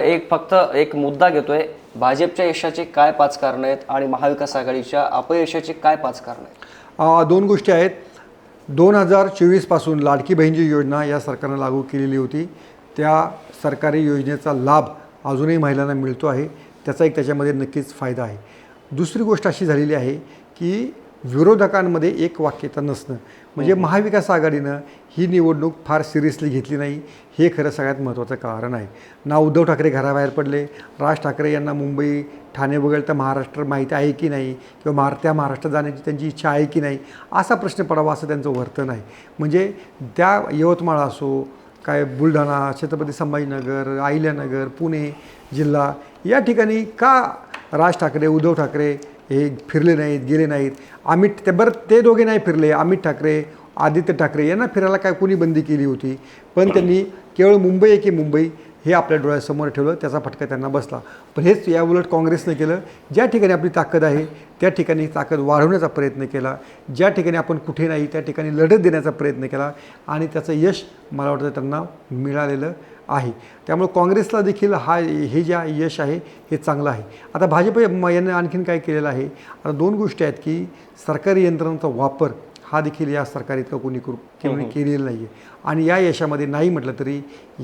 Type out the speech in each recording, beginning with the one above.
एक फक्त एक मुद्दा घेतोय, भाजपच्या यशाचे काय 5 कारणं आहेत आणि महाविकास आघाडीच्या अपयशाचे काय 5 कारणं आहेत? दोन गोष्टी आहेत. 2024 पासून लाडकी बहीण जी योजना या सरकारनं लागू केलेली होती, त्या सरकारी योजनेचा लाभ अजूनही महिलांना मिळतो आहे. त्याचा एक त्याच्यामध्ये नक्कीच फायदा आहे. दुसरी गोष्ट अशी झालेली आहे की विरोधकांमध्ये एक वाक्यता नसणं, म्हणजे महाविकास आघाडीनं ही निवडणूक फार सिरियसली घेतली नाही, हे खरं सगळ्यात महत्त्वाचं कारण आहे. ना उद्धव ठाकरे घराबाहेर पडले, राज ठाकरे यांना मुंबई ठाणे वगळता महाराष्ट्र माहिती आहे की नाही, किंवा त्या महाराष्ट्रात जाण्याची त्यांची इच्छा आहे की नाही, असा प्रश्न पडावा असं त्यांचं वर्तन आहे. म्हणजे त्या यवतमाळ असो, काय बुलढाणा, छत्रपती संभाजीनगर, अहिल्यानगर, पुणे जिल्हा या ठिकाणी का राज ठाकरे, उद्धव ठाकरे हे फिरले नाहीत, गेले नाहीत? ते दोघे नाही फिरले, अमित ठाकरे, आदित्य ठाकरे यांना फिरायला काय कोणी बंदी केली होती? पण त्यांनी केवळ मुंबई की मुंबई हे आपल्या डोळ्यासमोर ठेवलं, त्याचा फटका त्यांना बसला. पण हेच या उलट काँग्रेसनं केलं. ज्या ठिकाणी आपली ताकद आहे त्या ठिकाणी ताकद वाढवण्याचा प्रयत्न केला, ज्या ठिकाणी आपण कुठे नाही त्या ठिकाणी लढत देण्याचा प्रयत्न केला, आणि त्याचं यश मला वाटतं त्यांना मिळालेलं आहे. त्यामुळे काँग्रेसला देखील हे जे यश आहे हे चांगलं आहे. आता भाजप यांनी आणखीन काय केलेलं आहे? आता दोन गोष्टी आहेत की सरकारी यंत्रणांचा वापर हा देखील या सरकार इतका कोणी केलेला नाही आहे, आणि या यशामध्ये नाही म्हटलं तरी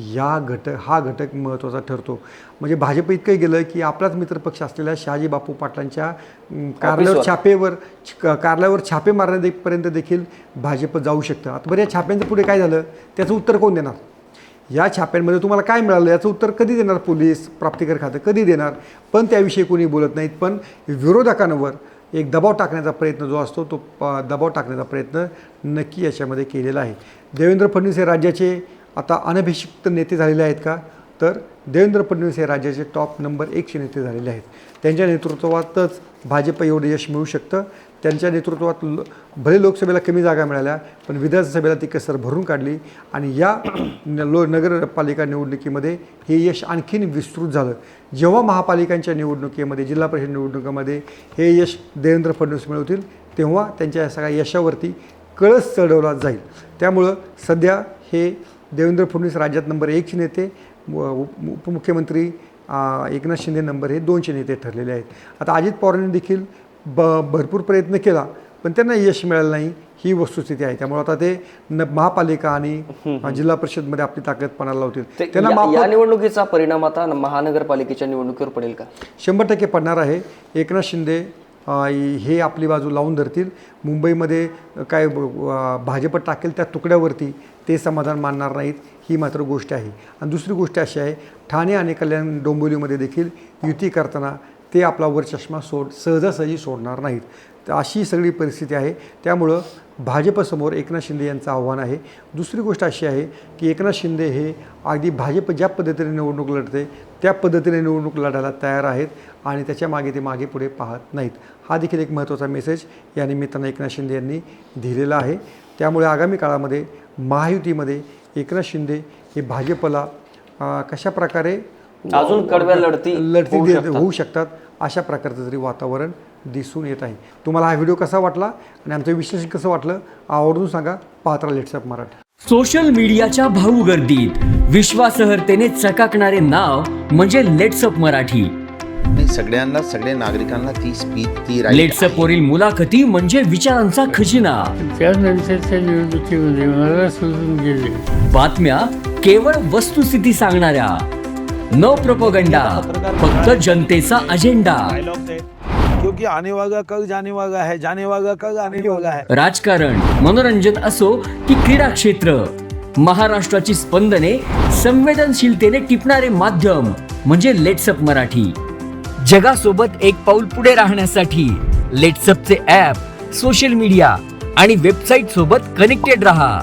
हा घटक महत्त्वाचा ठरतो. म्हणजे भाजप इतकं गेलं की आपलाच मित्रपक्ष असलेल्या शहाजी बापू पाटलांच्या कार्यालयावर छापे मारण्यापर्यंत देखील भाजप जाऊ शकतं. आता बरं, या छाप्यांचं पुढे काय झालं त्याचं उत्तर कोण देणार? या छाप्यांमध्ये तुम्हाला काय मिळालं याचं उत्तर कधी देणार पोलीस, प्राप्तिकर खातं कधी देणार? पण त्याविषयी कोणी बोलत नाहीत. पण विरोधकांवर एक दबाव टाकण्याचा प्रयत्न जो असतो तो दबाव टाकण्याचा प्रयत्न नक्की याच्यामध्ये केलेला आहे. देवेंद्र फडणवीस हे राज्याचे आता अनभिषिक्त नेते झालेले आहेत का? तर देवेंद्र फडणवीस हे राज्याचे टॉप नंबर 1 नेते झालेले आहेत. त्यांच्या नेतृत्वातच भाजप एवढं यश मिळू शकतं. त्यांच्या नेतृत्वात भले लोकसभेला कमी जागा मिळाल्या, पण विधानसभेला ती कसर भरून काढली, आणि या नगरपालिका निवडणुकीमध्ये हे यश आणखीन विस्तृत झालं. जेव्हा महापालिकांच्या निवडणुकीमध्ये, जिल्हा परिषद निवडणुकीमध्ये हे यश देवेंद्र फडणवीस मिळवतील, तेव्हा त्यांच्या या सगळ्या यशावरती कळस चढवला जाईल. त्यामुळं सध्या हे देवेंद्र फडणवीस राज्यात नंबर 1 नेते, उपमुख्यमंत्री एकनाथ शिंदे नंबर 2 नेते ठरलेले आहेत. आता अजित पवारांनी देखील भरपूर प्रयत्न केला, पण त्यांना यश मिळालं नाही, ही वस्तुस्थिती आहे. त्यामुळे आता ते महापालिका आणि जिल्हा परिषदमध्ये आपली ताकद पणाला लावतील. या निवडणुकीचा परिणाम आता महानगरपालिकेच्या निवडणुकीवर पडेल का? 100% पडणार आहे. एकनाथ शिंदे हे आपली बाजू लावून धरतील. मुंबईमध्ये काय भाजप टाकेल त्या तुकड्यावरती ते समाधान मानणार नाहीत, ही मात्र गोष्ट आहे. आणि दुसरी गोष्ट अशी आहे, ठाणे आणि कल्याण डोंबिवलीमध्ये देखील युती करताना ते आपला वरचष्मा सहजासहजी सोडणार नाहीत. तर अशी सगळी परिस्थिती आहे. त्यामुळं भाजपसमोर एकनाथ शिंदे यांचं आव्हान आहे. दुसरी गोष्ट अशी आहे की एकनाथ शिंदे हे अगदी भाजप ज्या पद्धतीने निवडणूक लढते त्या पद्धतीने निवडणूक लढायला तयार आहेत, आणि त्याच्या मागे ते मागे पुढे पाहत नाहीत. हा देखील एक महत्त्वाचा मेसेज या निमित्तानं एकनाथ शिंदे यांनी दिलेला आहे. त्यामुळे आगामी काळामध्ये महायुतीमध्ये एकनाथ शिंदे हे भाजपला कशा प्रकारे अजून कडव्या लढती होऊ शकतात, अशा प्रकारचं तरी वातावरण दिसून येत आहे. तुम्हाला हा व्हिडिओ कसा वाटला आणि आमचं विश्लेषण कसं वाटलं आवर्जून सांगा. पाहत राहा लेट्सअप मराठी. सोशल मीडियाच्या भाऊ गर्दीत विश्वासार्हतेने चकाकणारे नाव म्हणजे लेट्सअप मराठी. सगळ्या नागरिकांना ती स्पीच लेट्सअप वरील मुलाखती म्हणजे विचारांचा खजिना. त्यानंतरच्या निवडणुकीमध्ये मला सोडून गेले. बातम्या केवळ वस्तुस्थिती सांगणाऱ्या, न प्रोपगंडा, फक्त जनतेचा अजेंडा. क्योंकि आने वाला कल जाने वाला है, जाने वाला कल आने वाला है. राजकारण, मनोरंजन असो की क्रीडा क्षेत्र, महाराष्ट्राची स्पंदने संवेदनशीलतेने टिपणारे माध्यम म्हणजे लेट्सअप मराठी. जगासोबत एक पाऊल पुढे राहण्यासाठी लेट्सअपचे ॲप, सोशल मीडिया आणि वेबसाईट सोबत कनेक्टेड रहा.